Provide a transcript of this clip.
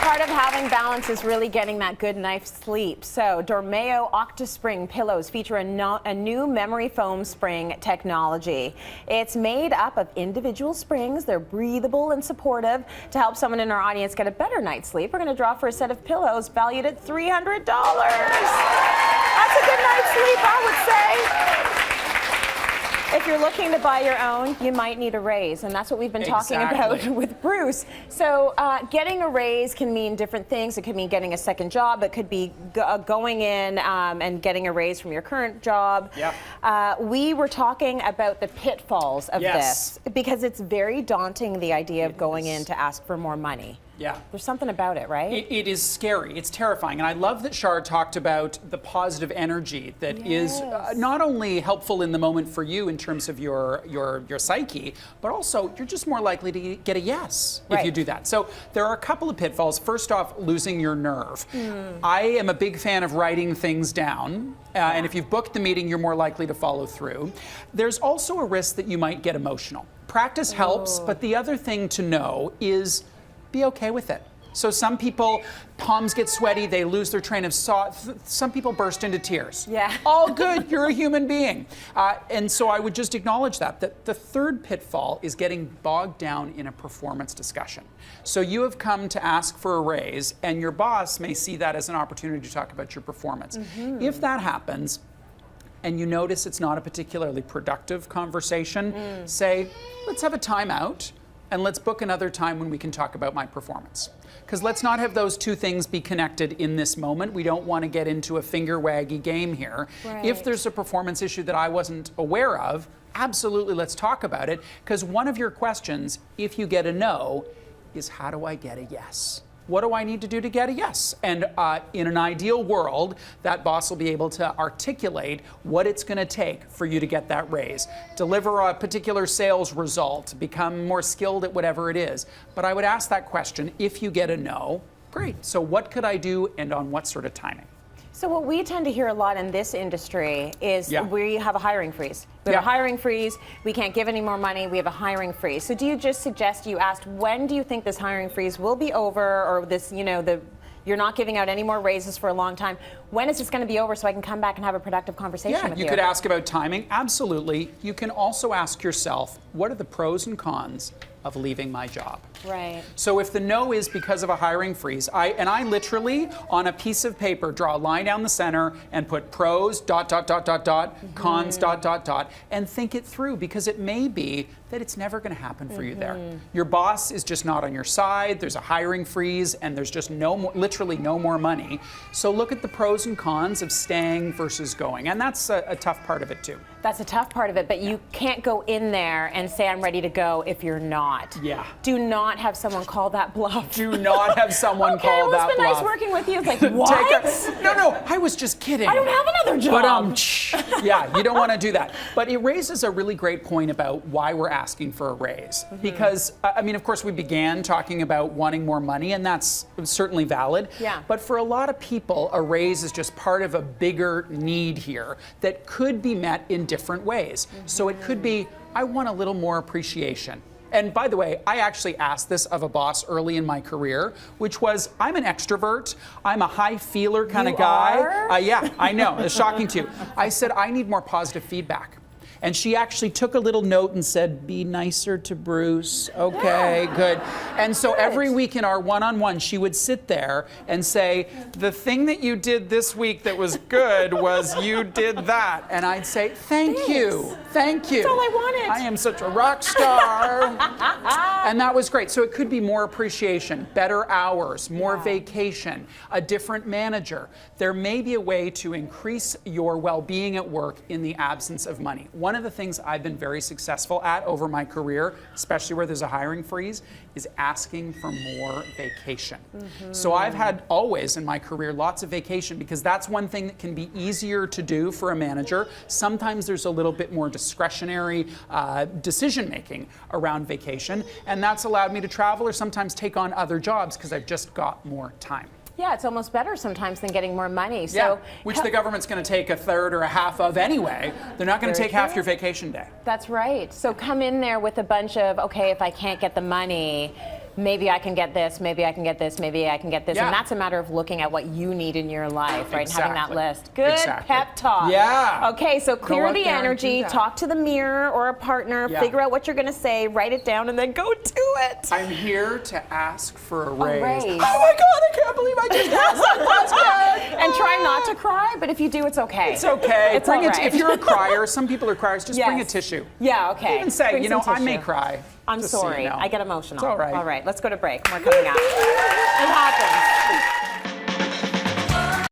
part of having balance is really getting that good night's sleep. So Dormeo OctaSpring pillows feature a new memory foam spring technology. It's made up of individual springs. They're breathable and supportive. To help someone in our audience get a better night's sleep, we're going to draw for a set of pillows valued at $300. That's a good night's sleep, I would say. If you're looking to buy your own, you might need a raise, and that's what we've been talking about with Bruce. So getting a raise can mean different things. It could mean getting a second job. It could be going in and getting a raise from your current job. Yeah. We were talking about the pitfalls of this, because it's very daunting, the idea of going in to ask for more money. Yeah. There's something about it, right? It is scary. It's terrifying. And I love that Shar talked about the positive energy that is not only helpful in the moment for you in terms of your psyche, but also you're just more likely to get a yes if you do that. So there are a couple of pitfalls. First off, losing your nerve. I am a big fan of writing things down. And if you've booked the meeting, you're more likely to follow through. There's also a risk that you might get emotional. Practice helps, but the other thing to know is be okay with it. So some people, palms get sweaty, they lose their train of thought. Some people burst into tears. Yeah. All good, you're a human being. And so I would just acknowledge that the third pitfall is getting bogged down in a performance discussion. So you have come to ask for a raise, and your boss may see that as an opportunity to talk about your performance. If that happens, and you notice it's not a particularly productive conversation, say, let's have a timeout. And let's book another time when we can talk about my performance. Because let's not have those two things be connected in this moment. We don't want to get into a finger waggy game here. Right. If there's a performance issue that I wasn't aware of, absolutely let's talk about it. Because one of your questions, if you get a no, is how do I get a yes? What do I need to do to get a yes? And in an ideal world, that boss will be able to articulate what it's going to take for you to get that raise. Deliver a particular sales result, become more skilled at whatever it is. But I would ask that question, if you get a no, great. So what could I do and on what sort of timing? So what we tend to hear a lot in this industry is we have a hiring freeze. We have a hiring freeze. We can't give any more money. We have a hiring freeze. So do you just suggest, you asked, when do you think this hiring freeze will be over, or this, you're not giving out any more raises for a long time. When is this going to be over so I can come back and have a productive conversation with you? You could ask about timing. Absolutely. You can also ask yourself, what are the pros and cons of leaving my job? Right. So if the no is because of a hiring freeze, I literally on a piece of paper draw a line down the center and put pros ... cons ... and think it through, because it may be that it's never going to happen for you there. Your boss is just not on your side. There's a hiring freeze and there's just literally no more money. So look at the pros and cons of staying versus going. And that's a tough part of it too. That's a tough part of it, but you can't go in there and say, I'm ready to go, if you're not. Yeah. Do not have someone call that bluff. Do not have someone call that bluff. It's been nice working with you. It's like, what? No, I was just kidding. I don't have another job. But yeah, you don't want to do that. But it raises a really great point about why we're asking for a raise. Because, I mean, of course, we began talking about wanting more money, and that's certainly valid. Yeah. But for a lot of people, a raise is just part of a bigger need here that could be met in different ways. So it could be, I want a little more appreciation. And by the way, I actually asked this of a boss early in my career, which was, I'm an extrovert. I'm a high feeler kind of guy. Yeah, I know. It's shocking to you. I said, I need more positive feedback. And she actually took a little note and said, be nicer to Bruce. Okay, good. And so every week in our one-on-one, she would sit there and say, the thing that you did this week that was good was you did that. And I'd say, thank you. Thank you. That's all I wanted. I am such a rock star. And that was great. So it could be more appreciation, better hours, more vacation, a different manager. There may be a way to increase your well-being at work in the absence of money. One of the things I've been very successful at over my career, especially where there's a hiring freeze, is asking for more vacation. So I've had always in my career lots of vacation, because that's one thing that can be easier to do for a manager. Sometimes there's a little bit more discretionary decision making around vacation, and that's allowed me to travel or sometimes take on other jobs because I've just got more time. Yeah, it's almost better sometimes than getting more money. So, which the government's going to take a third or a half of anyway. They're not going to take half your vacation day. That's right. So come in there with a bunch of, okay, if I can't get the money, maybe I can get this, maybe I can get this, maybe I can get this. Yeah. And that's a matter of looking at what you need in your life, right? And having that Exactly. list. Good Exactly. pep talk. Yeah. Okay, so clear out the there and energy, do that. talk to the mirror or a partner, Yeah. figure out what you're going to say, write it down, and then go do it. I'm here to ask for a raise. raise. Oh my God, I can't believe I just asked that question. And try not to cry, but if you do, it's okay. It's okay. It's Bring all it. right. If you're a crier, some people are criers. Just bring a Yes. tissue. Yeah, okay. Even say, Bring you know, some I may tissue. cry. I'm just so you sorry. know. I get emotional. It's all right. All right, let's go to break. We're coming up. It happens.